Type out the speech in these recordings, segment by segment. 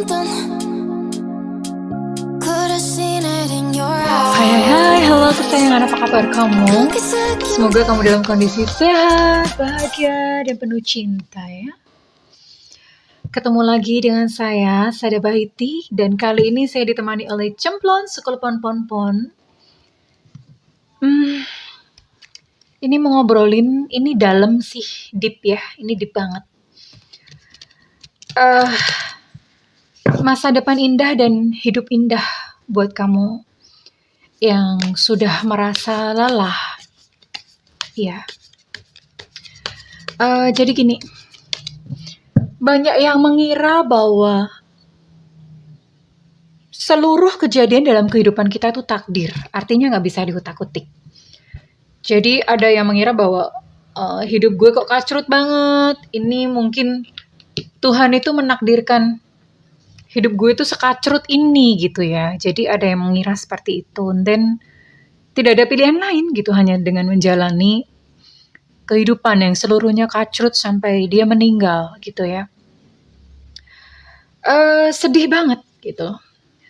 something. Could have seen it in your eyes. Hai, halo kesayangan, apa kabar kamu? Semoga kamu dalam kondisi sehat, bahagia, dan penuh cinta ya. Ketemu lagi dengan saya, Sada Bahiti, dan kali ini saya ditemani oleh Cemplon Sekul Pon. Ini mau ngobrolin, ini dalam sih, deep ya, ini deep banget. Masa depan indah dan hidup indah buat kamu yang sudah merasa lelah. Ya. Jadi gini, banyak yang mengira bahwa seluruh kejadian dalam kehidupan kita itu takdir, artinya nggak bisa diutak-utik. Jadi ada yang mengira bahwa hidup gue kok kacrut banget, ini mungkin Tuhan itu menakdirkan hidup gue itu sekacrut ini gitu ya. Jadi ada yang mengira seperti itu, dan tidak ada pilihan lain gitu, hanya dengan menjalani kehidupan yang seluruhnya kacrut sampai dia meninggal gitu ya. Sedih banget gitu,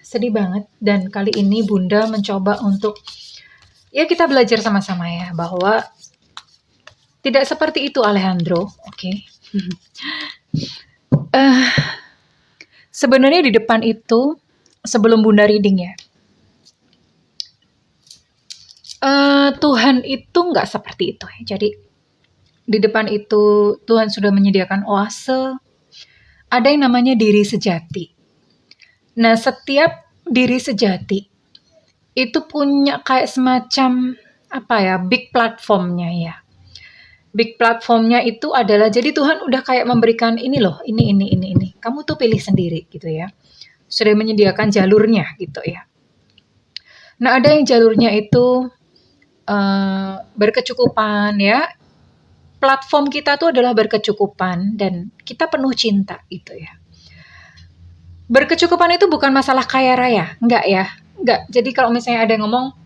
sedih banget. Dan kali ini Bunda mencoba untuk ya kita belajar sama-sama ya, bahwa tidak seperti itu Alejandro, oke? Sebenarnya di depan itu, sebelum Bunda reading ya, Tuhan itu nggak seperti itu ya. Jadi di depan itu Tuhan sudah menyediakan oase, ada yang namanya diri sejati. Nah, setiap diri sejati itu punya kayak semacam apa ya, big platformnya ya. Big platformnya itu adalah, jadi Tuhan udah kayak memberikan ini loh, ini. Kamu tuh pilih sendiri gitu ya. Sudah menyediakan jalurnya gitu ya. Nah, ada yang jalurnya itu berkecukupan ya. Platform kita tuh adalah berkecukupan dan kita penuh cinta gitu ya. Berkecukupan itu bukan masalah kaya raya, enggak ya. Enggak. Jadi kalau misalnya ada yang ngomong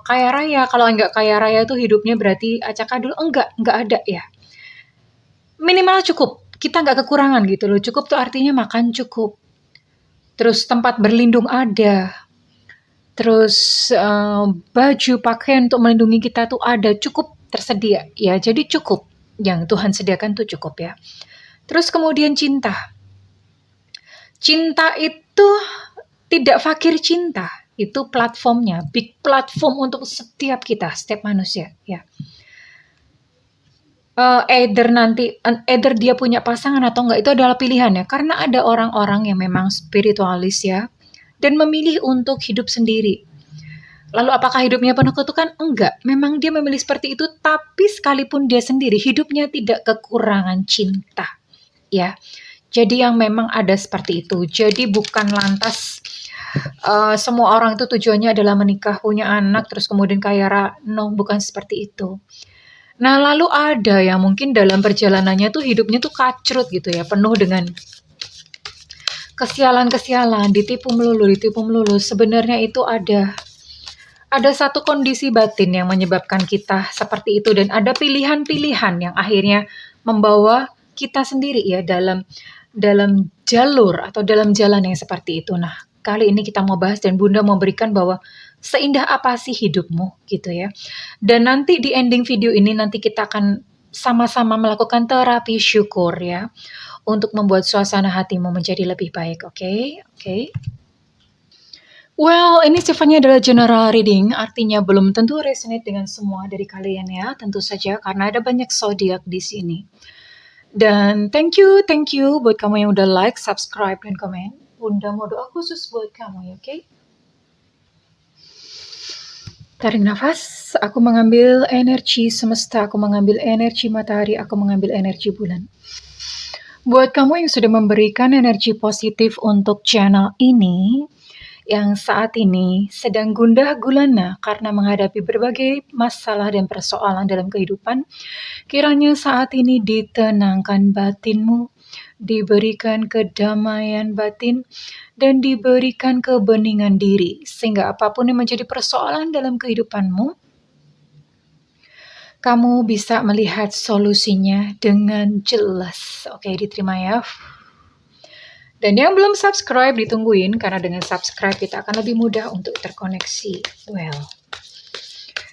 kaya raya, kalau enggak kaya raya itu hidupnya berarti acak-adul, enggak ada ya. Minimal cukup, kita enggak kekurangan gitu loh. Cukup tuh artinya makan cukup, terus tempat berlindung ada, terus baju pakaian untuk melindungi kita tuh ada, cukup tersedia ya. Jadi cukup, yang Tuhan sediakan tuh cukup ya. Terus kemudian cinta itu tidak fakir cinta. Itu platformnya, big platform untuk setiap kita, setiap manusia ya. Either dia punya pasangan atau enggak, itu adalah pilihannya. Karena ada orang-orang yang memang spiritualis ya, dan memilih untuk hidup sendiri. Lalu apakah hidupnya penuh kutukan? Enggak, memang dia memilih seperti itu, tapi sekalipun dia sendiri, hidupnya tidak kekurangan cinta ya. Jadi yang memang ada seperti itu. Jadi bukan lantas semua orang itu tujuannya adalah menikah, punya anak, terus kemudian kaya raya. No, bukan seperti itu. Nah, lalu ada yang mungkin dalam perjalanannya tuh hidupnya tuh kacrut gitu ya, penuh dengan kesialan-kesialan, ditipu melulu. Sebenarnya itu ada satu kondisi batin yang menyebabkan kita seperti itu, dan ada pilihan-pilihan yang akhirnya membawa kita sendiri ya dalam jalur atau dalam jalan yang seperti itu. Nah, kali ini kita mau bahas dan Bunda mau berikan bahwa seindah apa sih hidupmu gitu ya. Dan nanti di ending video ini nanti kita akan sama-sama melakukan terapi syukur ya, untuk membuat suasana hatimu menjadi lebih baik, oke? Well, ini sifatnya adalah general reading, artinya belum tentu resonate dengan semua dari kalian ya, tentu saja karena ada banyak zodiak di sini. Dan thank you buat kamu yang udah like, subscribe, dan komen. Bunda mau doa khusus buat kamu ya, oke? Tarik nafas, aku mengambil energi semesta, aku mengambil energi matahari, aku mengambil energi bulan. Buat kamu yang sudah memberikan energi positif untuk channel ini, yang saat ini sedang gundah gulana karena menghadapi berbagai masalah dan persoalan dalam kehidupan, kiranya saat ini ditenangkan batinmu, diberikan kedamaian batin, dan diberikan kebeningan diri, sehingga apapun yang menjadi persoalan dalam kehidupanmu, kamu bisa melihat solusinya dengan jelas. Oke, diterima ya. Dan yang belum subscribe ditungguin, karena dengan subscribe kita akan lebih mudah untuk terkoneksi. Well,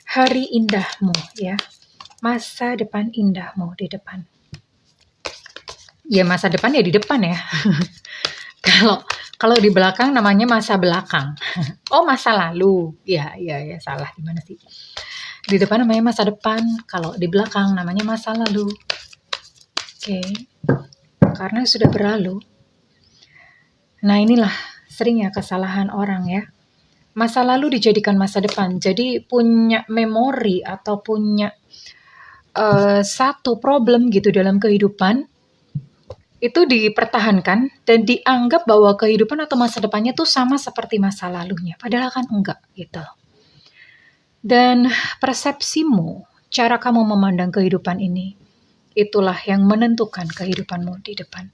hari indahmu ya, masa depan indahmu di depan. Ya masa depan ya di depan ya. Kalau di belakang namanya masa belakang. Oh masa lalu. Ya salah gimana sih? Di depan namanya masa depan, kalau di belakang namanya masa lalu. Oke. Karena sudah berlalu. Nah inilah seringnya kesalahan orang ya. Masa lalu dijadikan masa depan. Jadi punya memori atau punya satu problem gitu dalam kehidupan, itu dipertahankan dan dianggap bahwa kehidupan atau masa depannya tuh sama seperti masa lalunya. Padahal kan enggak gitu. Dan persepsimu, cara kamu memandang kehidupan ini, itulah yang menentukan kehidupanmu di depan.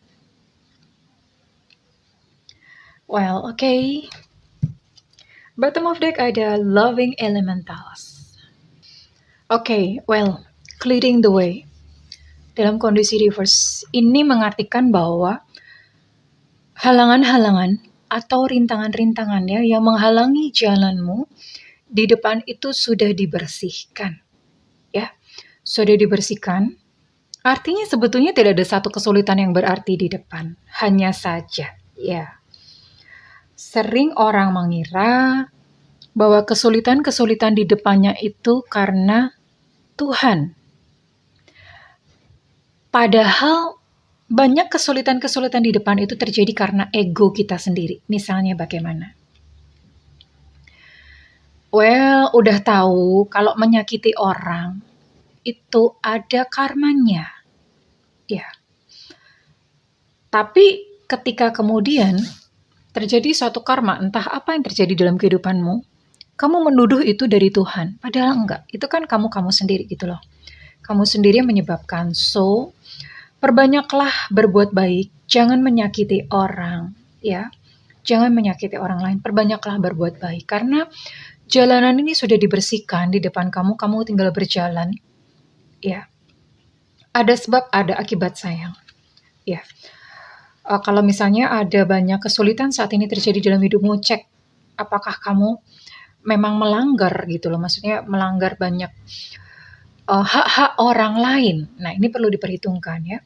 Well, okay. Bottom of deck ada Loving Elementals. Okay, well, clearing the way. Dalam kondisi reverse, ini mengartikan bahwa halangan-halangan atau rintangan-rintangan ya yang menghalangi jalanmu di depan itu sudah dibersihkan. Ya, sudah dibersihkan. Artinya sebetulnya tidak ada satu kesulitan yang berarti di depan. Hanya saja, ya. Sering orang mengira bahwa kesulitan-kesulitan di depannya itu karena Tuhan. Padahal banyak kesulitan-kesulitan di depan itu terjadi karena ego kita sendiri. Misalnya bagaimana? Well, udah tahu kalau menyakiti orang itu ada karmanya. Ya. Tapi ketika kemudian terjadi suatu karma, entah apa yang terjadi dalam kehidupanmu, kamu menuduh itu dari Tuhan. Padahal enggak. Itu kan kamu sendiri gitu loh. Kamu sendiri yang menyebabkan. So, perbanyaklah berbuat baik. Jangan menyakiti orang. Ya, jangan menyakiti orang lain. Perbanyaklah berbuat baik. Karena jalanan ini sudah dibersihkan di depan kamu. Kamu tinggal berjalan. Ya, ada sebab, ada akibat sayang. Ya. Kalau misalnya ada banyak kesulitan saat ini terjadi dalam hidupmu, cek apakah kamu memang melanggar gitu loh, maksudnya melanggar banyak hak-hak orang lain. Nah ini perlu diperhitungkan ya.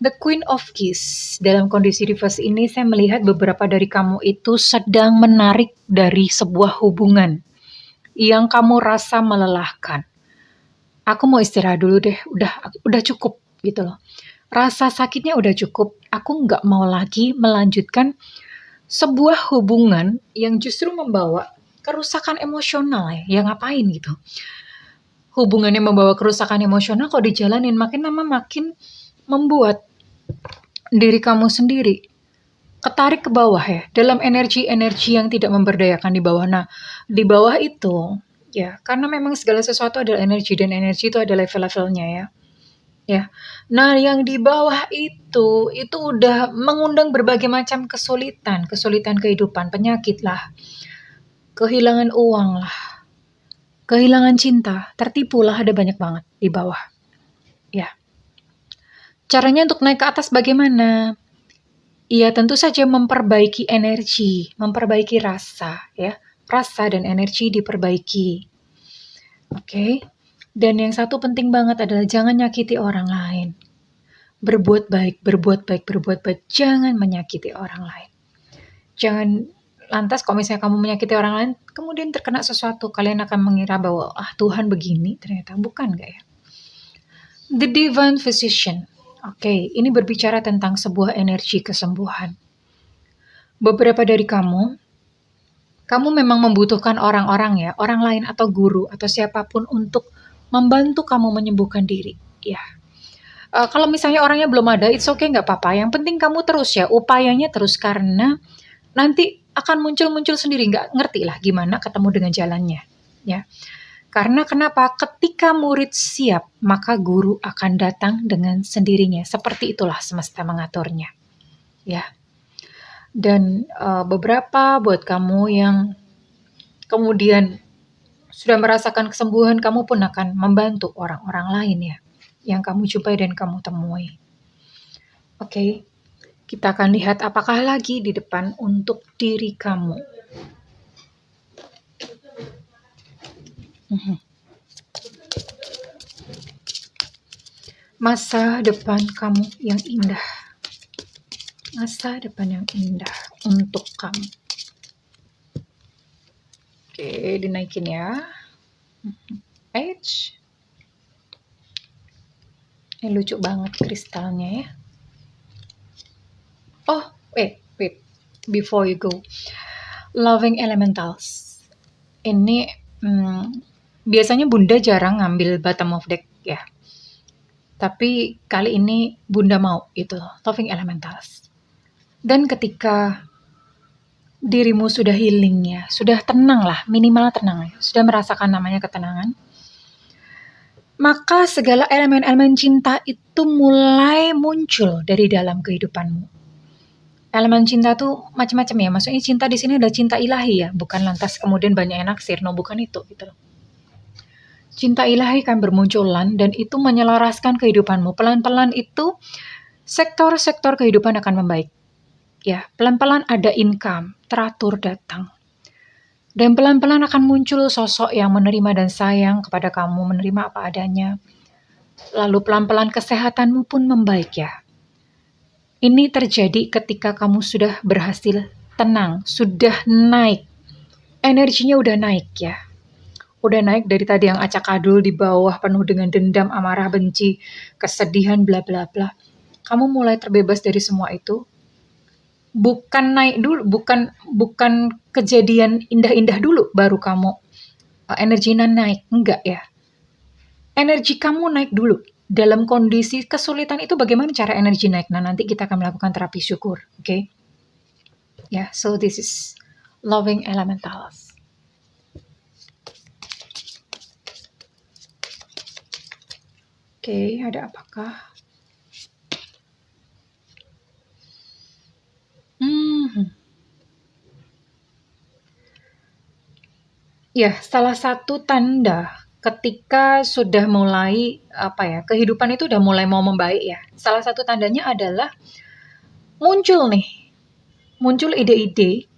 The Queen of Keys, dalam kondisi reverse ini saya melihat beberapa dari kamu itu sedang menarik dari sebuah hubungan yang kamu rasa melelahkan. Aku mau istirahat dulu deh, udah cukup gitu loh. Rasa sakitnya udah cukup, aku nggak mau lagi melanjutkan sebuah hubungan yang justru membawa kerusakan emosional ya ngapain gitu. Hubungan yang membawa kerusakan emosional kok dijalanin makin lama makin membuat diri kamu sendiri ketarik ke bawah ya, dalam energi-energi yang tidak memberdayakan di bawah. Nah, di bawah itu ya, karena memang segala sesuatu adalah energi dan energi itu ada level-levelnya ya. Ya. Nah, yang di bawah itu udah mengundang berbagai macam kesulitan kehidupan, penyakit lah, kehilangan uang lah, kehilangan cinta, tertipu lah, ada banyak banget di bawah. Ya. Caranya untuk naik ke atas bagaimana? Ya, tentu saja memperbaiki energi, memperbaiki rasa ya. Rasa dan energi diperbaiki. Oke. Dan yang satu penting banget adalah jangan nyakiti orang lain. Berbuat baik. Jangan menyakiti orang lain. Jangan lantas kalau misalnya kamu menyakiti orang lain, kemudian terkena sesuatu, kalian akan mengira bahwa Tuhan begini, ternyata bukan gak ya? The Divine Physician. Oke, ini berbicara tentang sebuah energi kesembuhan. Beberapa dari kamu memang membutuhkan orang-orang ya, orang lain atau guru atau siapapun untuk membantu kamu menyembuhkan diri. Ya. Kalau misalnya orangnya belum ada, it's okay, nggak apa-apa. Yang penting kamu terus ya, upayanya terus karena nanti akan muncul sendiri. Nggak ngerti lah gimana ketemu dengan jalannya. Ya. Karena kenapa? Ketika murid siap, maka guru akan datang dengan sendirinya. Seperti itulah semesta mengaturnya. Ya. Dan beberapa buat kamu yang kemudian sudah merasakan kesembuhan, kamu pun akan membantu orang-orang lain ya, yang kamu jumpai dan kamu temui. Oke, Kita akan lihat apakah lagi di depan untuk diri kamu. Masa depan kamu yang indah. Masa depan yang indah untuk kamu. Oke, dinaikin ya. H. Ini lucu banget kristalnya ya. Oh, wait. Before you go. Loving Elementals. Ini biasanya Bunda jarang ngambil bottom of deck ya. Tapi kali ini Bunda mau itu, Loving Elementals. Dan ketika dirimu sudah healing ya, sudah tenang lah, minimal tenang ya, sudah merasakan namanya ketenangan, maka segala elemen-elemen cinta itu mulai muncul dari dalam kehidupanmu. Elemen cinta tuh macam-macam ya, maksudnya cinta di sini adalah cinta ilahi ya, bukan lantas kemudian banyak yang naksir, no bukan itu gitu loh. Cinta ilahi kan bermunculan dan itu menyelaraskan kehidupanmu. Pelan-pelan itu sektor-sektor kehidupan akan membaik. Ya, pelan-pelan ada income, teratur datang. Dan pelan-pelan akan muncul sosok yang menerima dan sayang kepada kamu, menerima apa adanya. Lalu pelan-pelan kesehatanmu pun membaik ya. Ini terjadi ketika kamu sudah berhasil tenang, sudah naik. Energinya udah naik ya. Udah naik dari tadi yang acak adul di bawah penuh dengan dendam, amarah, benci, kesedihan, bla bla bla. Kamu mulai terbebas dari semua itu. Bukan naik dulu, bukan kejadian indah-indah dulu baru kamu energinya naik, enggak ya. Energi kamu naik dulu. Dalam kondisi kesulitan itu bagaimana cara energi naik? Nah, nanti kita akan melakukan terapi syukur, oke? Ya, so this is Loving Elementals. Oke, ada apakah? Ya, salah satu tanda ketika sudah mulai kehidupan itu udah mulai mau membaik ya. Salah satu tandanya adalah muncul ide-ide.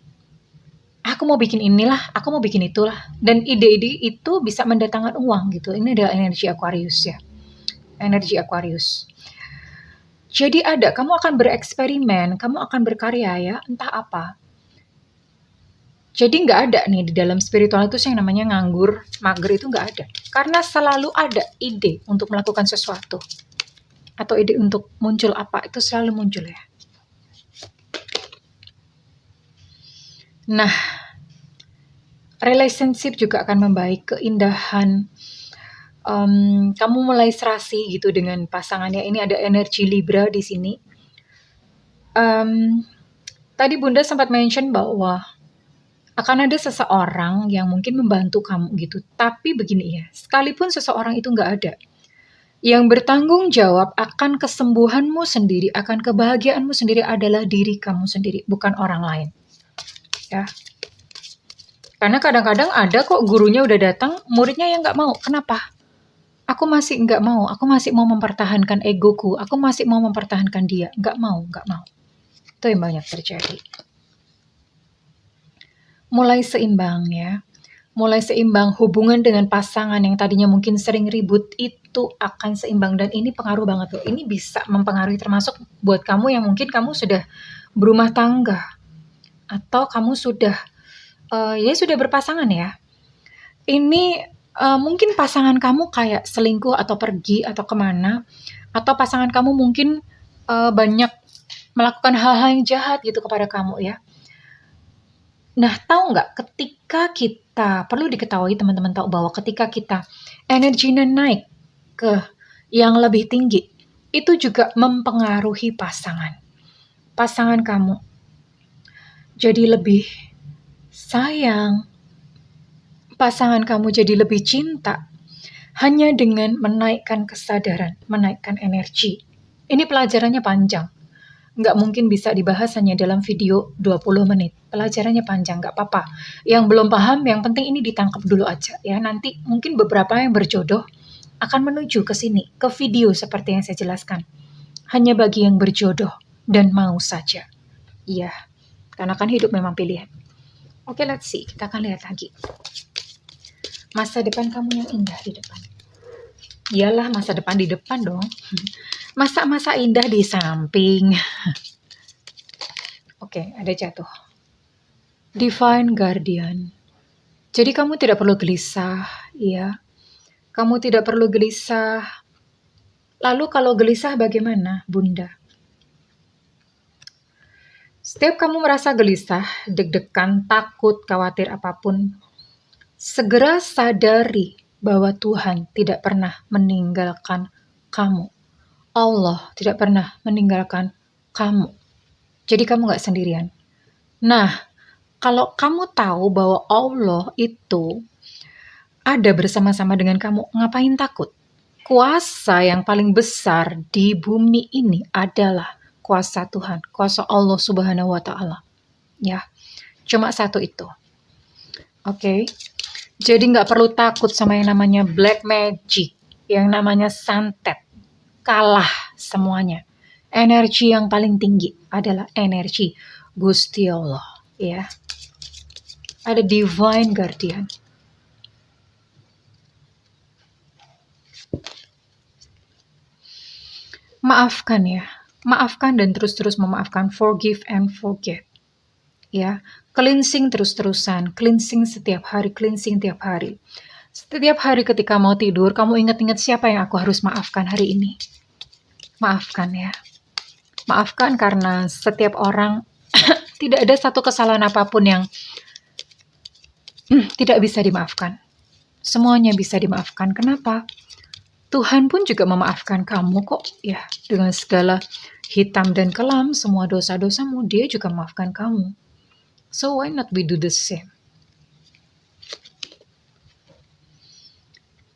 Aku mau bikin inilah, aku mau bikin itulah. Dan ide-ide itu bisa mendatangkan uang gitu. Ini adalah energi Aquarius ya. Energi Aquarius. Jadi kamu akan bereksperimen, kamu akan berkarya ya, entah apa. Jadi nggak ada nih di dalam spiritual itu yang namanya nganggur, mager itu nggak ada. Karena selalu ada ide untuk melakukan sesuatu. Atau ide untuk muncul apa, itu selalu muncul ya. Nah, relationship juga akan membaik, keindahan. Kamu mulai serasi gitu dengan pasangannya. Ini ada energi Libra di sini. Tadi Bunda sempat mention bahwa akan ada seseorang yang mungkin membantu kamu gitu. Tapi begini ya, sekalipun seseorang itu nggak ada, yang bertanggung jawab akan kesembuhanmu sendiri, akan kebahagiaanmu sendiri adalah diri kamu sendiri, bukan orang lain. Ya. Karena kadang-kadang ada kok gurunya udah datang, muridnya yang nggak mau. Kenapa? Aku masih nggak mau, aku masih mau mempertahankan egoku, aku masih mau mempertahankan dia. Nggak mau. Itu yang banyak terjadi. Mulai seimbang ya. Mulai seimbang hubungan dengan pasangan yang tadinya mungkin sering ribut itu akan seimbang. Dan ini pengaruh banget loh. Ini bisa mempengaruhi termasuk buat kamu yang mungkin kamu sudah berumah tangga. Atau kamu sudah sudah berpasangan ya. Ini mungkin pasangan kamu kayak selingkuh atau pergi atau kemana. Atau pasangan kamu mungkin banyak melakukan hal-hal yang jahat gitu kepada kamu ya. Nah, tahu nggak ketika kita, perlu diketahui teman-teman tahu bahwa ketika kita energinya naik ke yang lebih tinggi, itu juga mempengaruhi pasangan kamu. Jadi lebih sayang, pasangan kamu jadi lebih cinta, hanya dengan menaikkan kesadaran, menaikkan energi. Ini pelajarannya panjang. Nggak mungkin bisa dibahas hanya dalam video 20 menit. Pelajarannya panjang, nggak apa-apa. Yang belum paham, yang penting ini ditangkap dulu aja ya. Nanti mungkin beberapa yang berjodoh akan menuju ke sini, ke video seperti yang saya jelaskan. Hanya bagi yang berjodoh. dan mau saja. Iya, karena kan hidup memang pilihan. Oke, let's see. Kita akan lihat lagi. Masa depan kamu yang indah di depan. Iyalah, masa depan di depan dong. Masa-masa indah di samping. Oke, ada jatuh. Divine Guardian. Jadi kamu tidak perlu gelisah, ya. Kamu tidak perlu gelisah. Lalu kalau gelisah bagaimana, Bunda? Setiap kamu merasa gelisah, deg-degan, takut, khawatir apapun, segera sadari bahwa Tuhan tidak pernah meninggalkan kamu. Allah tidak pernah meninggalkan kamu. Jadi kamu gak sendirian. Nah, kalau kamu tahu bahwa Allah itu ada bersama-sama dengan kamu, ngapain takut? Kuasa yang paling besar di bumi ini adalah kuasa Tuhan, kuasa Allah Subhanahu wa Ta'ala. Ya, cuma satu itu. Oke. Jadi nggak perlu takut sama yang namanya black magic, yang namanya santet. Kalah semuanya. Energi yang paling tinggi adalah energi Gusti Allah, ya. Ada Divine Guardian. Maafkan ya. Maafkan dan terus-terus memaafkan. Forgive and forget. Ya, cleansing terus-terusan, cleansing setiap hari, cleansing tiap hari. Setiap hari ketika mau tidur, kamu ingat-ingat siapa yang aku harus maafkan hari ini. Maafkan ya. Maafkan karena setiap orang tidak ada satu kesalahan apapun yang tidak bisa dimaafkan. Semuanya bisa dimaafkan. Kenapa? Tuhan pun juga memaafkan kamu kok, ya. Dengan segala hitam dan kelam, semua dosa-dosamu, Dia juga memaafkan kamu. So why not we do the same?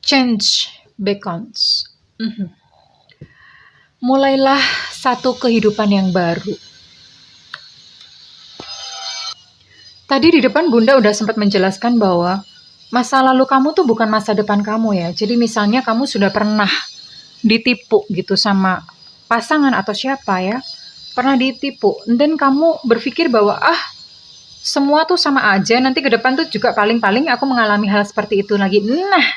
Change beacons. Mulailah satu kehidupan yang baru. Tadi di depan Bunda udah sempat menjelaskan bahwa masa lalu kamu tuh bukan masa depan kamu ya. Jadi misalnya kamu sudah pernah ditipu gitu sama pasangan atau siapa ya. Pernah ditipu. Dan kamu berpikir bahwa semua tuh sama aja. Nanti ke depan tuh juga paling-paling aku mengalami hal seperti itu lagi. Nah,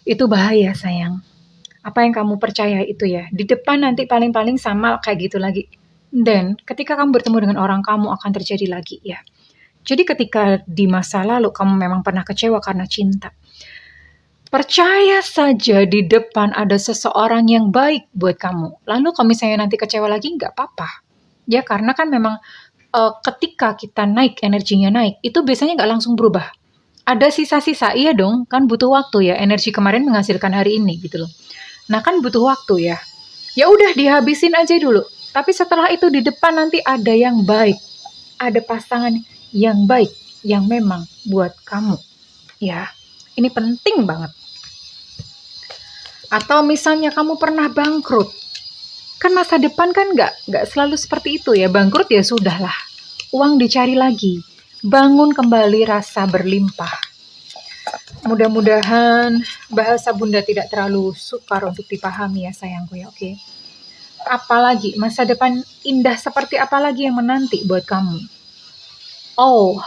itu bahaya sayang. Apa yang kamu percaya itu ya. Di depan nanti paling-paling sama kayak gitu lagi. Dan ketika kamu bertemu dengan orang, kamu akan terjadi lagi ya. Jadi ketika di masa lalu kamu memang pernah kecewa karena cinta, percaya saja di depan ada seseorang yang baik buat kamu. Lalu kalau misalnya nanti kecewa lagi, nggak apa-apa. Ya karena kan memang ketika kita naik, energinya naik, itu biasanya nggak langsung berubah. Ada sisa-sisa, iya dong, kan butuh waktu ya. Energi kemarin menghasilkan hari ini gitu loh. Nah kan butuh waktu ya. Ya udah dihabisin aja dulu. Tapi setelah itu di depan nanti ada yang baik. Ada pasangan yang baik, yang memang buat kamu. Ya, ini penting banget. Atau misalnya kamu pernah bangkrut. Kan masa depan kan nggak selalu seperti itu ya. Bangkrut ya sudahlah. Uang dicari lagi. Bangun kembali rasa berlimpah. Mudah-mudahan bahasa Bunda tidak terlalu sukar untuk dipahami ya sayangku ya, oke? Apalagi masa depan indah seperti apa lagi yang menanti buat kamu? Oh,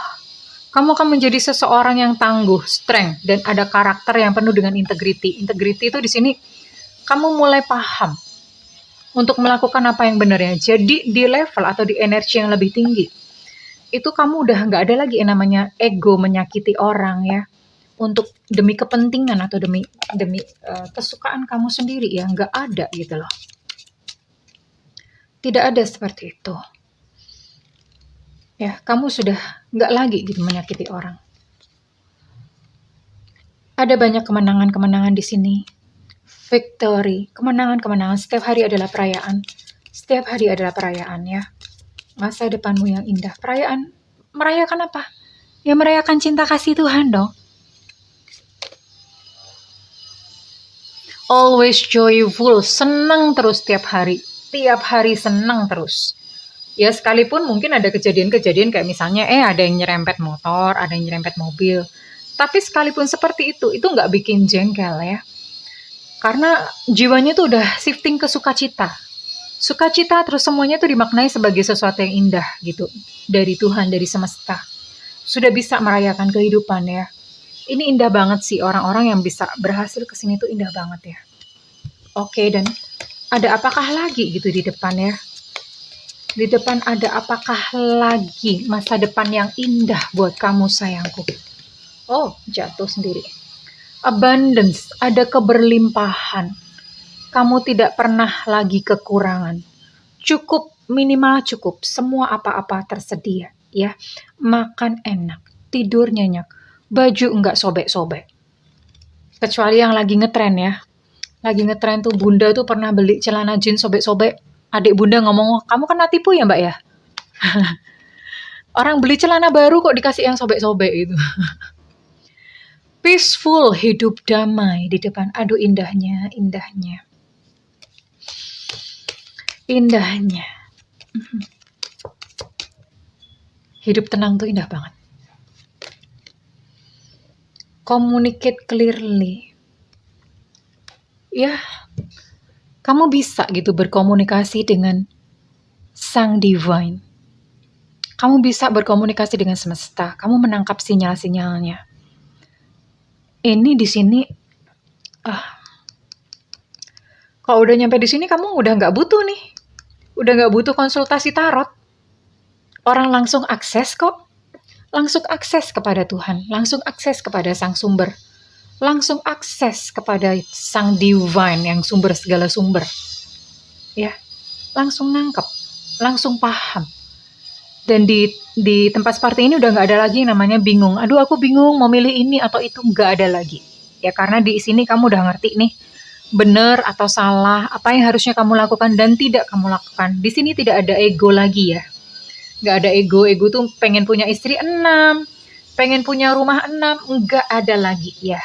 kamu akan menjadi seseorang yang tangguh, strength, dan ada karakter yang penuh dengan integrity. Integrity itu di sini kamu mulai paham untuk melakukan apa yang benar ya. Jadi di level atau di energi yang lebih tinggi, itu kamu udah nggak ada lagi yang namanya ego menyakiti orang ya. Untuk demi kepentingan atau demi kesukaan kamu sendiri ya, nggak ada gitu loh. Tidak ada seperti itu. Ya, kamu sudah nggak lagi gitu menyakiti orang. Ada banyak kemenangan-kemenangan di sini. Victory, kemenangan-kemenangan. Setiap hari adalah perayaan. Setiap hari adalah perayaan ya. Masa depanmu yang indah. Perayaan, merayakan apa? Ya merayakan cinta kasih Tuhan dong. Always joyful, senang terus tiap hari. Tiap hari senang terus. Ya sekalipun mungkin ada kejadian-kejadian kayak misalnya ada yang nyerempet motor, ada yang nyerempet mobil. Tapi sekalipun seperti itu nggak bikin jengkel ya. Karena jiwanya tuh udah shifting ke sukacita. Sukacita terus semuanya tuh dimaknai sebagai sesuatu yang indah gitu. Dari Tuhan, dari semesta. Sudah bisa merayakan kehidupan ya. Ini indah banget sih, orang-orang yang bisa berhasil kesini tuh indah banget ya. Oke, dan ada apakah lagi gitu di depan ya? Di depan ada apakah lagi masa depan yang indah buat kamu sayangku? Oh, jatuh sendiri. Abundance, ada keberlimpahan. Kamu tidak pernah lagi kekurangan. Cukup, minimal cukup. Semua apa-apa tersedia, ya. Makan enak, tidur nyenyak, baju enggak sobek-sobek. Kecuali yang lagi ngetren ya. Lagi ngetren tuh bunda tuh pernah beli celana jeans sobek-sobek. Adik bunda ngomong, kamu kena tipu ya mbak ya? Orang beli celana baru kok dikasih yang sobek-sobek itu. Peaceful, hidup damai di depan. Aduh indahnya, indahnya. Indahnya. Hidup tenang tuh indah banget. Communicate clearly. Ya, kamu bisa gitu berkomunikasi dengan Sang Divine. Kamu bisa berkomunikasi dengan semesta. Kamu menangkap sinyal-sinyalnya. Ini di sini, kalau udah nyampe di sini kamu udah nggak butuh nih. Udah nggak butuh konsultasi tarot. Orang langsung akses kok. Langsung akses kepada Tuhan. Langsung akses kepada Sang Sumber. Langsung akses kepada Sang Divine yang sumber segala sumber. Ya, langsung nangkep. Langsung paham. Dan di tempat seperti ini udah nggak ada lagi yang namanya bingung. Aduh aku bingung mau milih ini atau itu, nggak ada lagi. Ya karena di sini kamu udah ngerti nih. Benar atau salah, apa yang harusnya kamu lakukan dan tidak kamu lakukan. Di sini tidak ada ego lagi ya. Nggak ada ego. Ego tuh pengen punya istri 6, pengen punya rumah 6, nggak ada lagi ya.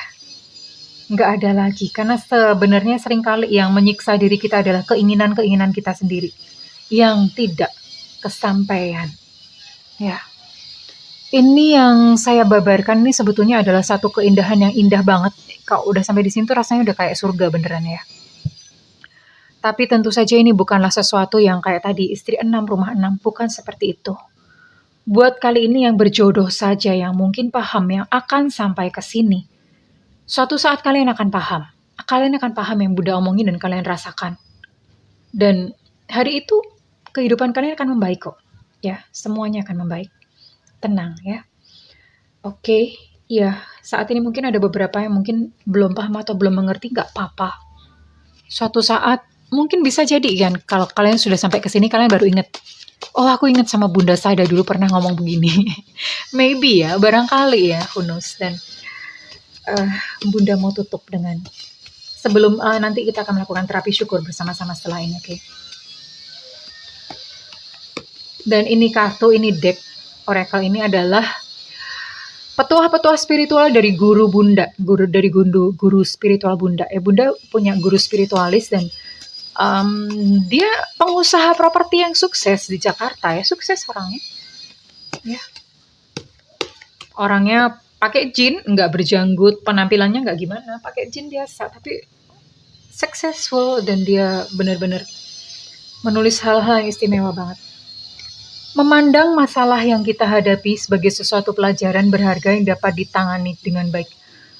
Nggak ada lagi. Karena sebenarnya seringkali yang menyiksa diri kita adalah keinginan-keinginan kita sendiri. Yang tidak kesampaian. Ya. Ini yang saya babarkan ini sebetulnya adalah satu keindahan yang indah banget. Kalau udah sampai di sini tuh rasanya udah kayak surga beneran ya. Tapi tentu saja ini bukanlah sesuatu yang kayak tadi istri 6, rumah 6, bukan seperti itu. Buat kali ini yang berjodoh saja yang mungkin paham yang akan sampai ke sini. Suatu saat kalian akan paham. Kalian akan paham yang Buddha omongin dan kalian rasakan. Dan hari itu kehidupan kalian akan membaik kok. Ya, semuanya akan membaik. Tenang ya. Oke, ya saat ini mungkin ada beberapa yang mungkin belum paham atau belum mengerti, nggak apa-apa. Suatu saat mungkin bisa jadi kan, kalau kalian sudah sampai ke sini kalian baru inget, oh aku inget sama bunda saya dulu pernah ngomong begini. Maybe ya, barangkali ya, who knows. Dan bunda mau tutup dengan sebelum nanti kita akan melakukan terapi syukur bersama-sama setelah ini, oke? Dan ini kartu, ini deck Oracle ini adalah petuah-petuah spiritual dari guru bunda, guru spiritual bunda. Bunda punya guru spiritualis dan dia pengusaha properti yang sukses di Jakarta ya, sukses orangnya. Ya. Orangnya pakai jin, nggak berjanggut, penampilannya nggak gimana, pakai jin biasa, tapi successful dan dia benar-benar menulis hal-hal yang istimewa banget. Memandang masalah yang kita hadapi sebagai sesuatu pelajaran berharga yang dapat ditangani dengan baik.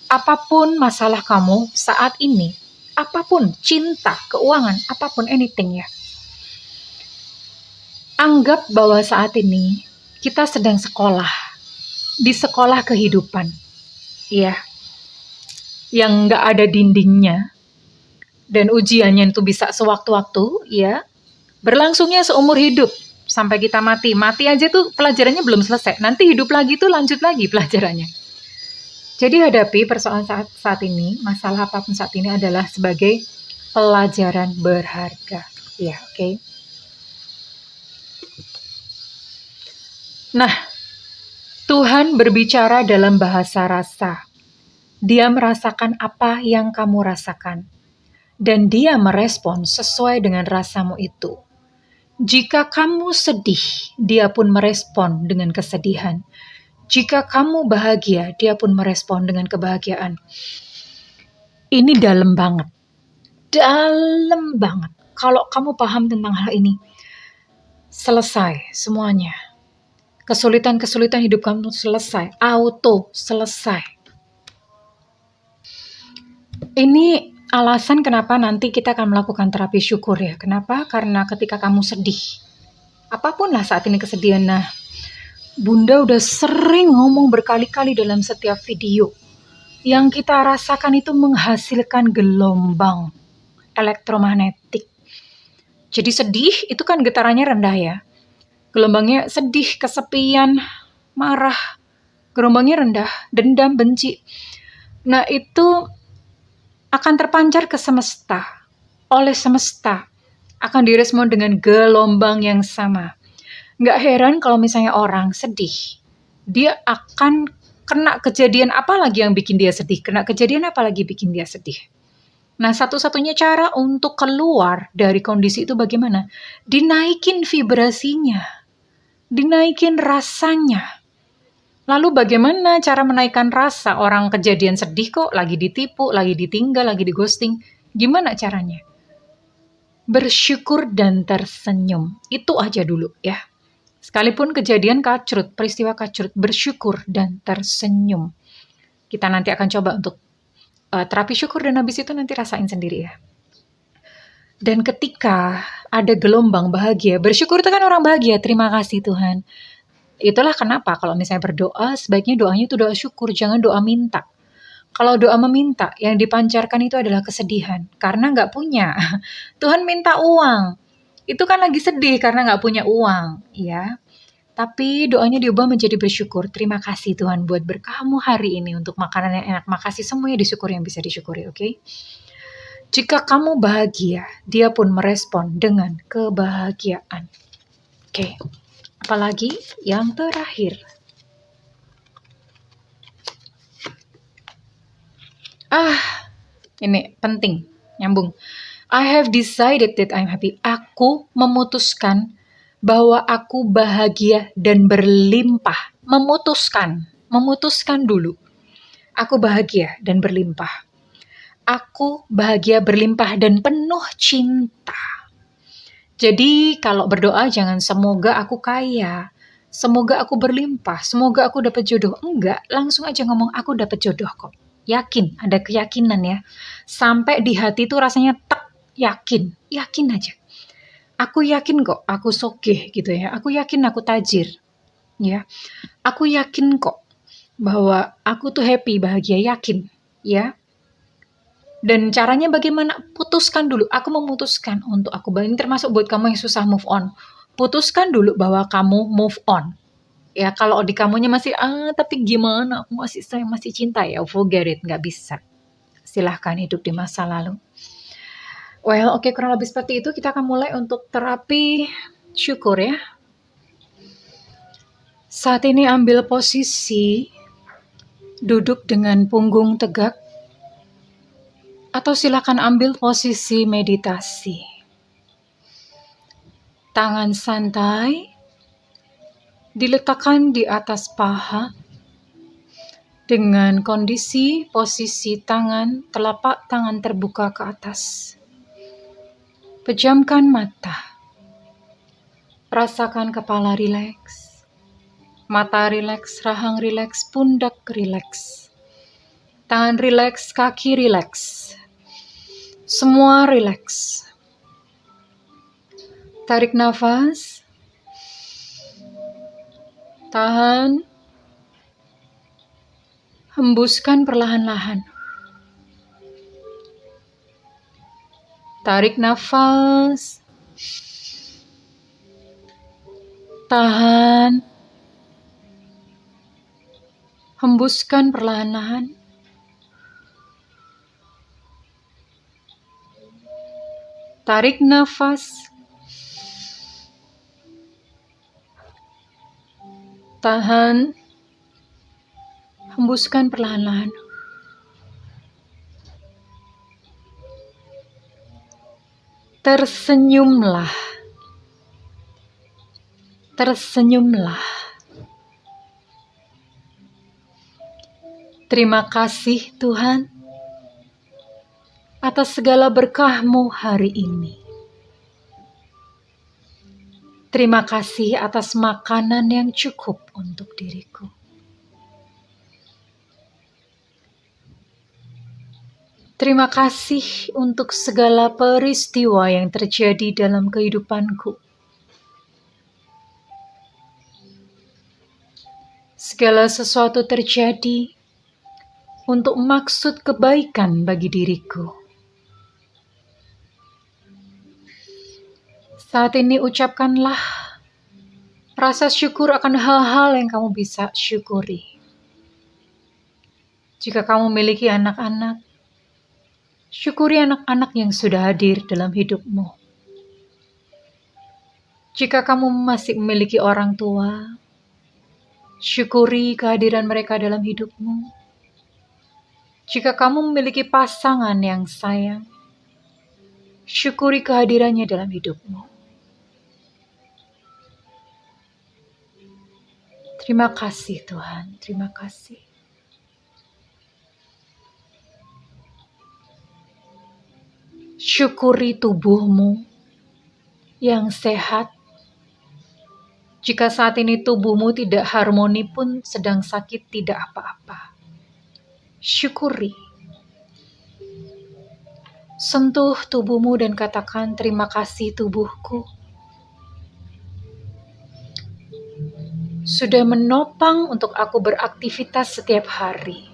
Apapun masalah kamu saat ini, apapun, cinta, keuangan, apapun, anything ya. Anggap bahwa saat ini kita sedang sekolah, di sekolah kehidupan, ya, yang nggak ada dindingnya, dan ujiannya itu bisa sewaktu-waktu, ya, berlangsungnya seumur hidup. Sampai kita mati aja tuh pelajarannya belum selesai. Nanti hidup lagi tuh lanjut lagi pelajarannya. Jadi hadapi persoalan saat ini, masalah apapun saat ini adalah sebagai pelajaran berharga. Ya, oke. Nah, Tuhan berbicara dalam bahasa rasa. Dia merasakan apa yang kamu rasakan. Dan dia merespon sesuai dengan rasamu itu. Jika kamu sedih, dia pun merespon dengan kesedihan. Jika kamu bahagia, dia pun merespon dengan kebahagiaan. Ini dalam banget. Dalam banget. Kalau kamu paham tentang hal ini, selesai semuanya. Kesulitan-kesulitan hidup kamu selesai, auto selesai. Ini alasan kenapa nanti kita akan melakukan terapi syukur ya. Kenapa? Karena ketika kamu sedih, apapun lah saat ini kesedihan. Nah, Bunda udah sering ngomong berkali-kali dalam setiap video. Yang kita rasakan itu menghasilkan gelombang elektromagnetik. Jadi sedih itu kan getarannya rendah ya. Gelombangnya sedih, kesepian, marah. Gelombangnya rendah, dendam, benci. Nah itu akan terpancar ke semesta. Oleh semesta akan direspon dengan gelombang yang sama. Nggak heran kalau misalnya orang sedih, dia akan kena kejadian apa lagi yang bikin dia sedih, kena kejadian apa lagi bikin dia sedih. Nah, satu-satunya cara untuk keluar dari kondisi itu bagaimana? Dinaikin vibrasinya, dinaikin rasanya. Lalu bagaimana cara menaikkan rasa? Orang kejadian sedih kok, lagi ditipu, lagi ditinggal, lagi di ghosting. Gimana caranya? Bersyukur dan tersenyum. Itu aja dulu ya. Sekalipun kejadian kacrut, peristiwa kacrut, bersyukur dan tersenyum. Kita nanti akan coba untuk terapi syukur dan habis itu nanti rasain sendiri ya. Dan ketika ada gelombang bahagia, bersyukur itu kan orang bahagia, terima kasih Tuhan. Itulah kenapa kalau misalnya berdoa, sebaiknya doanya itu doa syukur, jangan doa minta. Kalau doa meminta, yang dipancarkan itu adalah kesedihan, karena nggak punya. Tuhan minta uang, itu kan lagi sedih karena nggak punya uang, ya. Tapi doanya diubah menjadi bersyukur. Terima kasih Tuhan buat berkahmu hari ini untuk makanan yang enak. Makasih semuanya disyukuri yang bisa disyukuri, oke? Jika kamu bahagia, dia pun merespon dengan kebahagiaan. Oke. Apalagi yang terakhir. Ini penting, nyambung. I have decided that I'm happy. Aku memutuskan bahwa aku bahagia dan berlimpah. Memutuskan dulu. Aku bahagia dan berlimpah. Aku bahagia berlimpah dan penuh cinta. Jadi kalau berdoa jangan semoga aku kaya, semoga aku berlimpah, semoga aku dapat jodoh. Enggak, langsung aja ngomong aku dapat jodoh kok. Yakin, ada keyakinan ya. Sampai di hati tuh rasanya yakin aja. Aku yakin kok, aku sogeh gitu ya. Aku yakin aku tajir. Ya. Aku yakin kok bahwa aku tuh happy, bahagia, yakin, ya. Dan caranya bagaimana? Putuskan dulu. Aku memutuskan untuk aku bahagia. Ini termasuk buat kamu yang susah move on. Putuskan dulu bahwa kamu move on. Ya, kalau di kamunya masih tapi gimana? Aku masih cinta ya. Forget it, nggak bisa. Silahkan hidup di masa lalu. Well, oke, kurang lebih seperti itu. Kita akan mulai untuk terapi syukur ya. Saat ini ambil posisi duduk dengan punggung tegak, atau silakan ambil posisi meditasi. Tangan santai diletakkan di atas paha dengan kondisi posisi tangan, telapak tangan terbuka ke atas. Pejamkan mata. Rasakan kepala rileks, mata rileks, rahang rileks, pundak rileks. Tangan rileks, kaki rileks. Semua rileks. Tarik nafas. Tahan. Hembuskan perlahan-lahan. Tarik nafas. Tahan. Hembuskan perlahan-lahan. Tarik nafas. Tahan. Hembuskan perlahan-lahan. Tersenyumlah. Tersenyumlah. Terima kasih Tuhan atas segala berkah-Mu hari ini. Terima kasih atas makanan yang cukup untuk diriku. Terima kasih untuk segala peristiwa yang terjadi dalam kehidupanku. Segala sesuatu terjadi untuk maksud kebaikan bagi diriku. Saat ini ucapkanlah rasa syukur akan hal-hal yang kamu bisa syukuri. Jika kamu memiliki anak-anak, syukuri anak-anak yang sudah hadir dalam hidupmu. Jika kamu masih memiliki orang tua, syukuri kehadiran mereka dalam hidupmu. Jika kamu memiliki pasangan yang sayang, syukuri kehadirannya dalam hidupmu. Terima kasih Tuhan, terima kasih. Syukuri tubuhmu yang sehat. Jika saat ini tubuhmu tidak harmoni pun sedang sakit, tidak apa-apa. Syukuri. Sentuh tubuhmu dan katakan terima kasih tubuhku. Sudah menopang untuk aku beraktivitas setiap hari.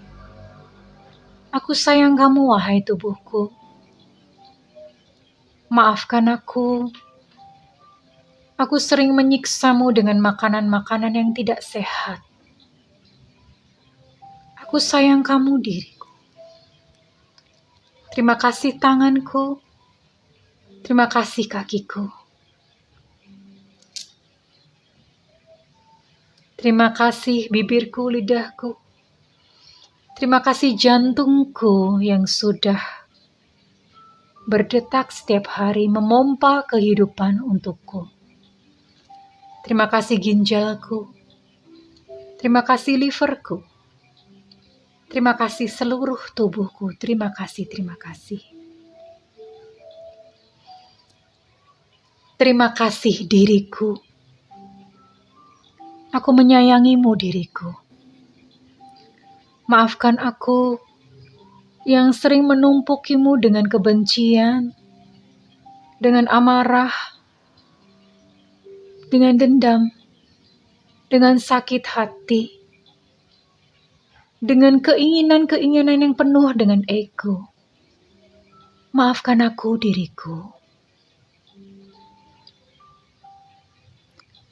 Aku sayang kamu, wahai tubuhku. Maafkan aku. Aku sering menyiksamu dengan makanan-makanan yang tidak sehat. Aku sayang kamu, diriku. Terima kasih tanganku. Terima kasih kakiku. Terima kasih bibirku, lidahku. Terima kasih jantungku yang sudah berdetak setiap hari memompa kehidupan untukku. Terima kasih ginjalku. Terima kasih liverku. Terima kasih seluruh tubuhku. Terima kasih, terima kasih. Terima kasih diriku. Aku menyayangimu, diriku. Maafkan aku yang sering menumpukimu dengan kebencian, dengan amarah, dengan dendam, dengan sakit hati, dengan keinginan-keinginan yang penuh dengan ego. Maafkan aku, diriku.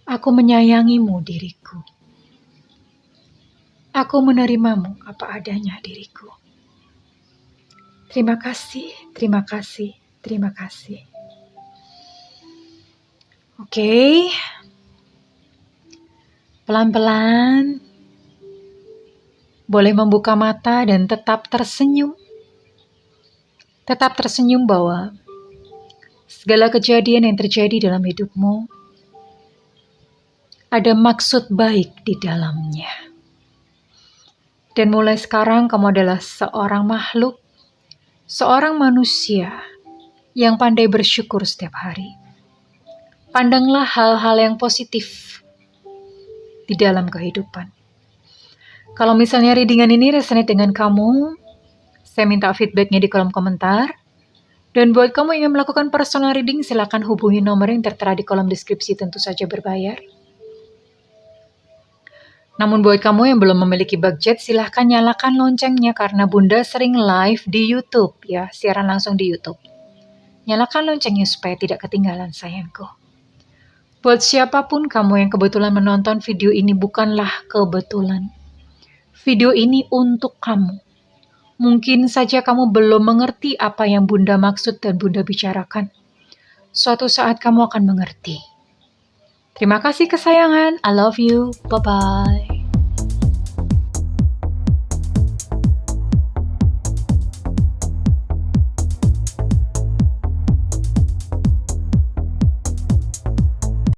Aku menyayangimu, diriku. Aku menerimamu apa adanya, diriku. Terima kasih, terima kasih, terima kasih. Oke. Pelan-pelan. Boleh membuka mata dan tetap tersenyum. Tetap tersenyum bahwa segala kejadian yang terjadi dalam hidupmu ada maksud baik di dalamnya. Dan mulai sekarang kamu adalah seorang makhluk, seorang manusia yang pandai bersyukur setiap hari. Pandanglah hal-hal yang positif di dalam kehidupan. Kalau misalnya readingan ini resonate dengan kamu, saya minta feedbacknya di kolom komentar. Dan buat kamu yang ingin melakukan personal reading, silakan hubungi nomor yang tertera di kolom deskripsi, tentu saja berbayar. Namun buat kamu yang belum memiliki budget, silahkan nyalakan loncengnya karena Bunda sering live di YouTube ya, siaran langsung di YouTube. Nyalakan loncengnya supaya tidak ketinggalan sayangku. Buat siapapun kamu yang kebetulan menonton video ini, bukanlah kebetulan. Video ini untuk kamu. Mungkin saja kamu belum mengerti apa yang Bunda maksud dan Bunda bicarakan. Suatu saat kamu akan mengerti. Terima kasih kesayangan. I love you. Bye-bye.